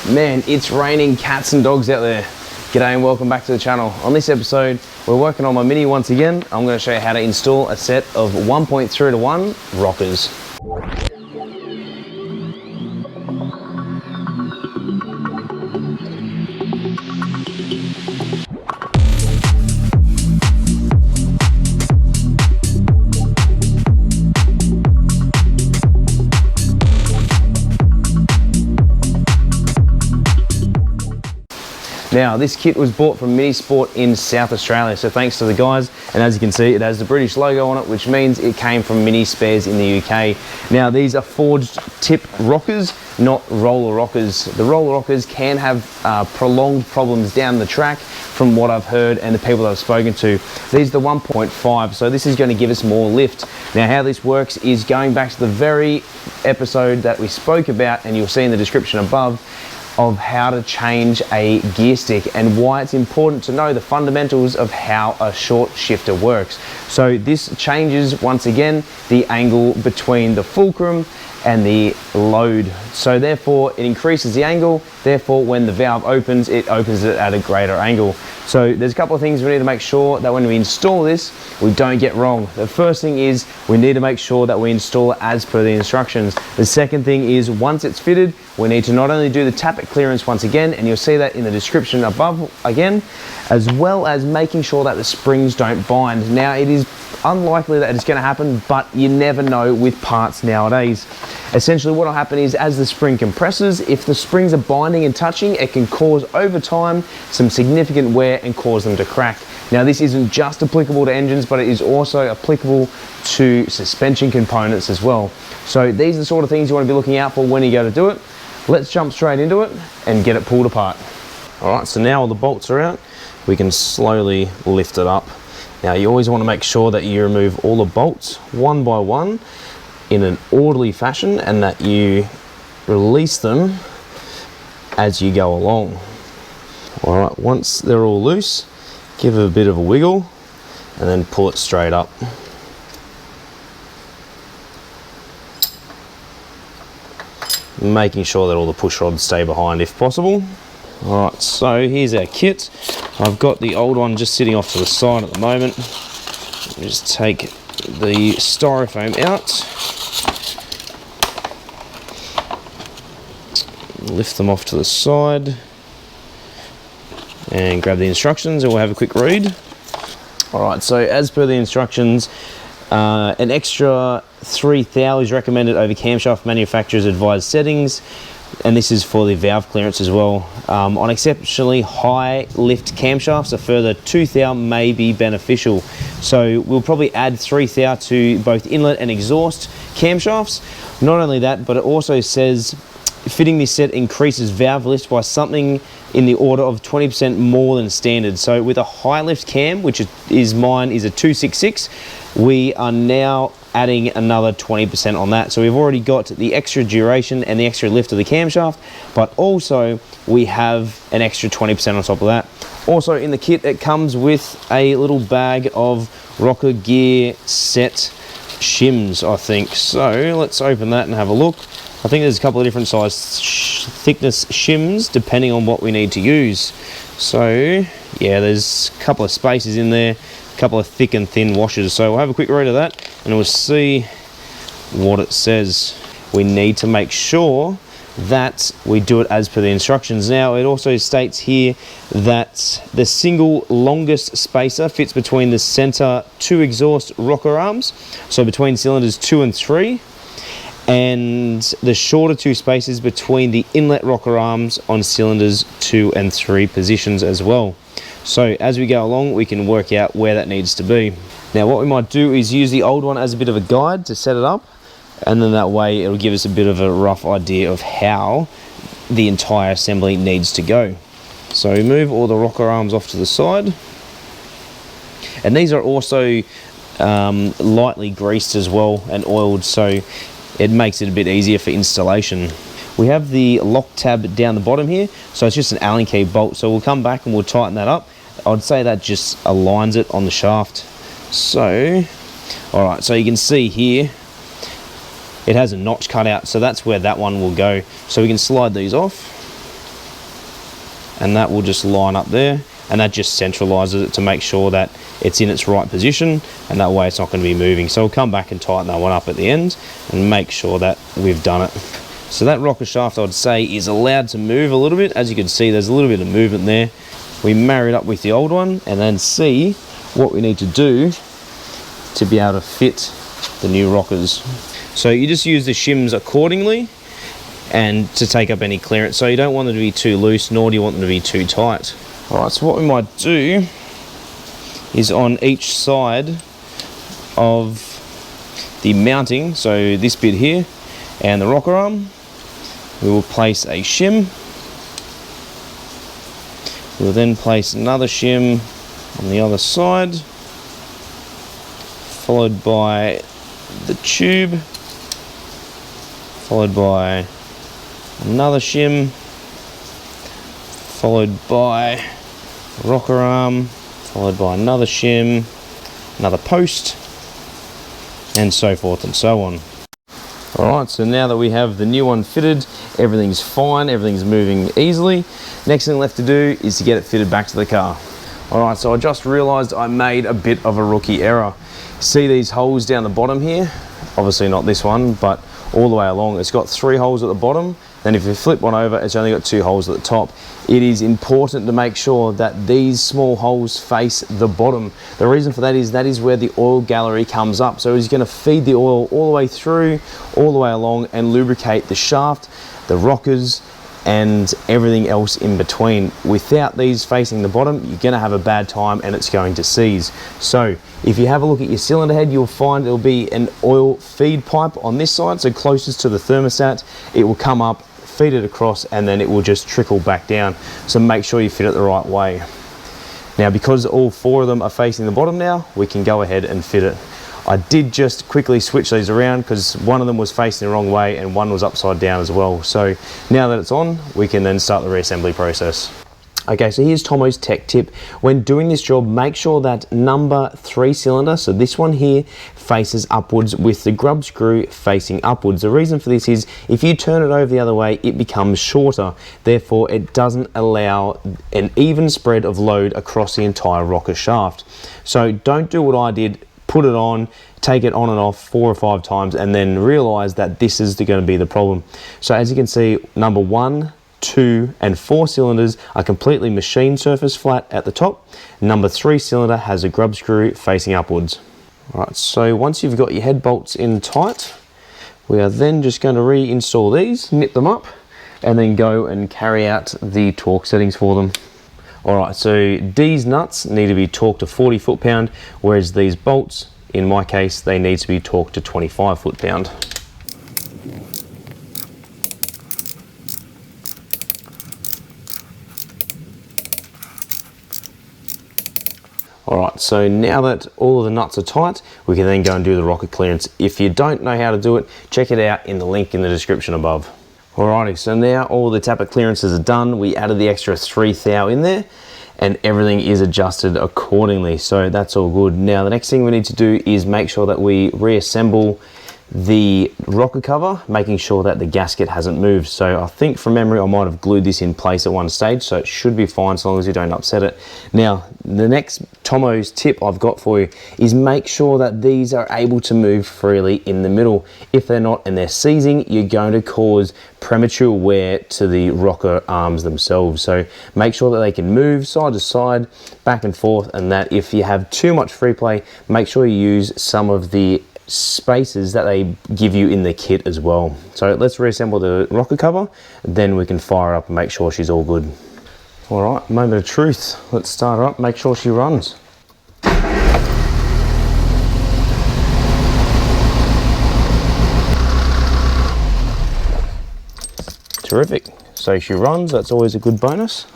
Man, it's raining cats and dogs out there. G'day and welcome back to the channel. On this episode, we're working on my Mini once again. I'm going to show you how to install a set of 1.3 to 1 rockers. Now, this kit was bought from Mini Sport in South Australia, so thanks to the guys. And as you can see, it has the British logo on it, which means it came from Mini Spares in the UK. Now, these are forged tip rockers, not roller rockers. The roller rockers can have prolonged problems down the track from what I've heard and the people that I've spoken to. These are the 1.5, so this is going to give us more lift. Now, how this works is going back to the very episode that we spoke about, and you'll see in the description above, of how to change a gear stick and why it's important to know the fundamentals of how a short shifter works. So this changes, once again, the angle between the fulcrum and the load. So therefore it increases the angle, therefore when the valve opens, it opens it at a greater angle. So there's a couple of things we need to make sure that when we install this, we don't get wrong. The first thing is we need to make sure that we install it as per the instructions. The second thing is once it's fitted, we need to not only do the tappet clearance once again, and you'll see that in the description above again, as well as making sure that the springs don't bind. Now it is unlikely that it's going to happen, but you never know with parts nowadays. Essentially what will happen is as the spring compresses, if the springs are binding and touching, it can cause over time some significant wear and cause them to crack. Now this isn't just applicable to engines, but it is also applicable to suspension components as well. So these are the sort of things you want to be looking out for when you go to do it. Let's jump straight into it and get it pulled apart. All right, so now all the bolts are out, we can slowly lift it up. Now you always want to make sure that you remove all the bolts one by one in an orderly fashion and that you release them as you go along. All right, once they're all loose, give it a bit of a wiggle and then pull it straight up. Making sure that all the push rods stay behind if possible. All right, so here's our kit. I've got the old one just sitting off to the side at the moment. Just take the styrofoam out. Lift them off to the side. And grab the instructions and we'll have a quick read. All right, so as per the instructions, an extra 3 thou is recommended over camshaft manufacturer's advised settings, and this is for the valve clearance as well. On exceptionally high lift camshafts, a further 2 thou may be beneficial. So we'll probably add 3 thou to both inlet and exhaust camshafts. Not only that, but it also says fitting this set increases valve lift by something in the order of 20% more than standard. So with a high lift cam, which is mine is a 266, we are now adding another 20% on that. So we've already got the extra duration and the extra lift of the camshaft, but also we have an extra 20% on top of that. Also in the kit, it comes with a little bag of rocker gear set shims, I think. So let's open that and have a look. I think there's a couple of different size thickness shims depending on what we need to use. So yeah, there's a couple of spaces in there, a couple of thick and thin washers. So we'll have a quick read of that and we'll see what it says. We need to make sure that we do it as per the instructions. Now it also states here that the single longest spacer fits between the center 2 exhaust rocker arms, so between cylinders 2 and 3, and the shorter 2 spaces between the inlet rocker arms on cylinders 2 and 3 positions as well. So as we go along, we can work out where that needs to be. Now what we might do is use the old one as a bit of a guide to set it up, and then that way it'll give us a bit of a rough idea of how the entire assembly needs to go. So we move all the rocker arms off to the side, and these are also lightly greased as well and oiled, so it makes it a bit easier for installation. We have the lock tab down the bottom here, so it's just an Allen key bolt, so we'll come back and we'll tighten that up. I'd say that just aligns it on the shaft. So all right, so you can see here it has a notch cut out, so that's where that one will go. So we can slide these off and that will just line up there, and that just centralizes it to make sure that it's in its right position, and that way it's not going to be moving. So we'll come back and tighten that one up at the end and make sure that we've done it. So that rocker shaft, I'd say, is allowed to move a little bit. As you can see, there's a little bit of movement there. We marry it up with the old one and then see what we need to do to be able to fit the new rockers. So you just use the shims accordingly and to take up any clearance. So you don't want them to be too loose, nor do you want them to be too tight. All right, so what we might do is on each side of the mounting, so this bit here and the rocker arm, we will place a shim. We'll then place another shim on the other side, followed by the tube, followed by another shim, followed by rocker arm, followed by another shim, another post, and so forth and so on. Alright, so now that we have the new one fitted, everything's fine, everything's moving easily. Next thing left to do is to get it fitted back to the car. Alright, so I just realised I made a bit of a rookie error. See these holes down the bottom here? Obviously not this one, but all the way along. It's got 3 holes at the bottom, then if you flip one over, it's only got 2 holes at the top. It is important to make sure that these small holes face the bottom. The reason for that is where the oil gallery comes up. So it's going to feed the oil all the way through, all the way along, and lubricate the shaft, the rockers, and everything else in between. Without these facing the bottom, you're going to have a bad time and it's going to seize. So if you have a look at your cylinder head, you'll find it'll be an oil feed pipe on this side, so closest to the thermostat. It will come up, feed it across, and then it will just trickle back down. So make sure you fit it the right way. Now, because all 4 of them are facing the bottom now, we can go ahead and fit it. I did just quickly switch these around because one of them was facing the wrong way and one was upside down as well. So now that it's on, we can then start the reassembly process. Okay, so here's Tomo's tech tip. When doing this job, make sure that number 3 cylinder, so this one here, faces upwards with the grub screw facing upwards. The reason for this is if you turn it over the other way, it becomes shorter. Therefore, it doesn't allow an even spread of load across the entire rocker shaft. So don't do what I did. Put it on, take it on and off 4 or 5 times, and then realize that this is going to be the problem. So as you can see, number 1, 2 and 4 cylinders are completely machine surface flat at the top. Number 3 cylinder has a grub screw facing upwards. Alright, so once you've got your head bolts in tight, we are then just going to reinstall these, nip them up, and then go and carry out the torque settings for them. Alright, so these nuts need to be torqued to 40 foot-pound, whereas these bolts, in my case, they need to be torqued to 25 foot-pound. Alright, so now that all of the nuts are tight, we can then go and do the rocker clearance. If you don't know how to do it, check it out in the link in the description above. Alrighty, so now all the tappet clearances are done. We added the extra 3 thou in there and everything is adjusted accordingly. So that's all good. Now the next thing we need to do is make sure that we reassemble the rocker cover, making sure that the gasket hasn't moved. So I think from memory I might have glued this in place at one stage, so it should be fine as long as you don't upset it. Now the next Tomo's tip I've got for you is make sure that these are able to move freely in the middle. If they're not and they're seizing, you're going to cause premature wear to the rocker arms themselves. So make sure that they can move side to side, back and forth, and that if you have too much free play, make sure you use some of the spaces that they give you in the kit as well. So let's reassemble the rocker cover, then we can fire up and make sure she's all good. All right, moment of truth. Let's start her up, make sure she runs. Terrific. So she runs, that's always a good bonus.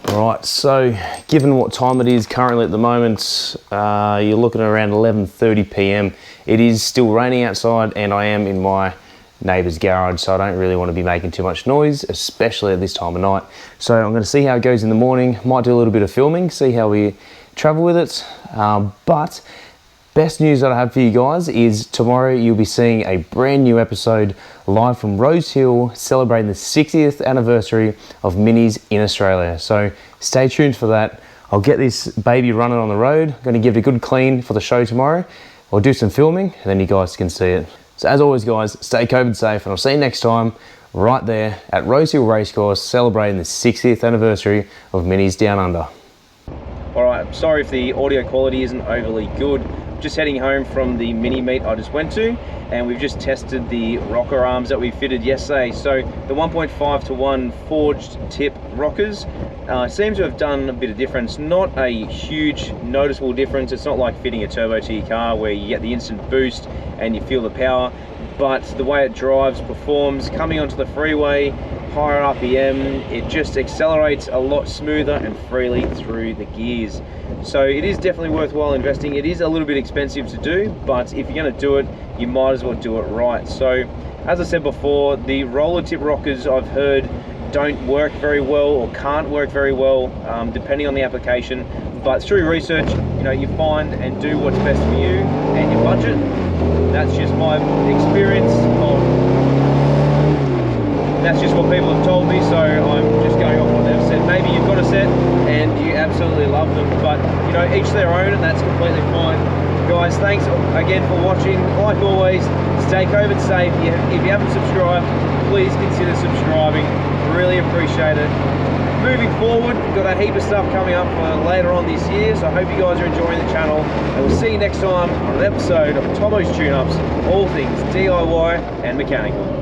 All right, so given what time it is currently at the moment, you're looking at around 11:30 p.m. It is still raining outside and I am in my neighbour's garage, so I don't really want to be making too much noise, especially at this time of night. So I'm going to see how it goes in the morning, might do a little bit of filming, see how we travel with it. But best news that I have for you guys is tomorrow you'll be seeing a brand new episode live from Rose Hill, celebrating the 60th anniversary of Minis in Australia. So stay tuned for that. I'll get this baby running on the road. I'm going to give it a good clean for the show tomorrow. I'll do some filming and then you guys can see it. So as always guys, stay COVID safe and I'll see you next time right there at Rose Hill Racecourse, celebrating the 60th anniversary of Minis Down Under. Alright, I'm sorry if the audio quality isn't overly good. Just heading home from the mini meet I just went to, and we've just tested the rocker arms that we fitted yesterday. So the 1.5:1 forged tip rockers seem to have done a bit of difference. Not a huge noticeable difference. It's not like fitting a turbo to your car where you get the instant boost and you feel the power, but the way it drives, performs, coming onto the freeway, higher RPM, it just accelerates a lot smoother and freely through the gears. So it is definitely worthwhile investing. It is a little bit expensive to do, but if you're going to do it, you might as well do it right. So as I said before, the roller tip rockers I've heard don't work very well or can't work very well depending on the application, but through research, you know, you find and do what's best for you and your budget. That's just my experience that's just what people have told me, so I'm just going off what they've said. Maybe you've got a set and you absolutely love them, but you know, each their own, and that's completely fine. Guys, thanks again for watching. Like always, stay COVID safe. If you haven't subscribed, please consider subscribing. Really appreciate it. Moving forward, we've got a heap of stuff coming up for later on this year, so I hope you guys are enjoying the channel, and we'll see you next time on an episode of Tomo's Tune-Ups, all things DIY and mechanical.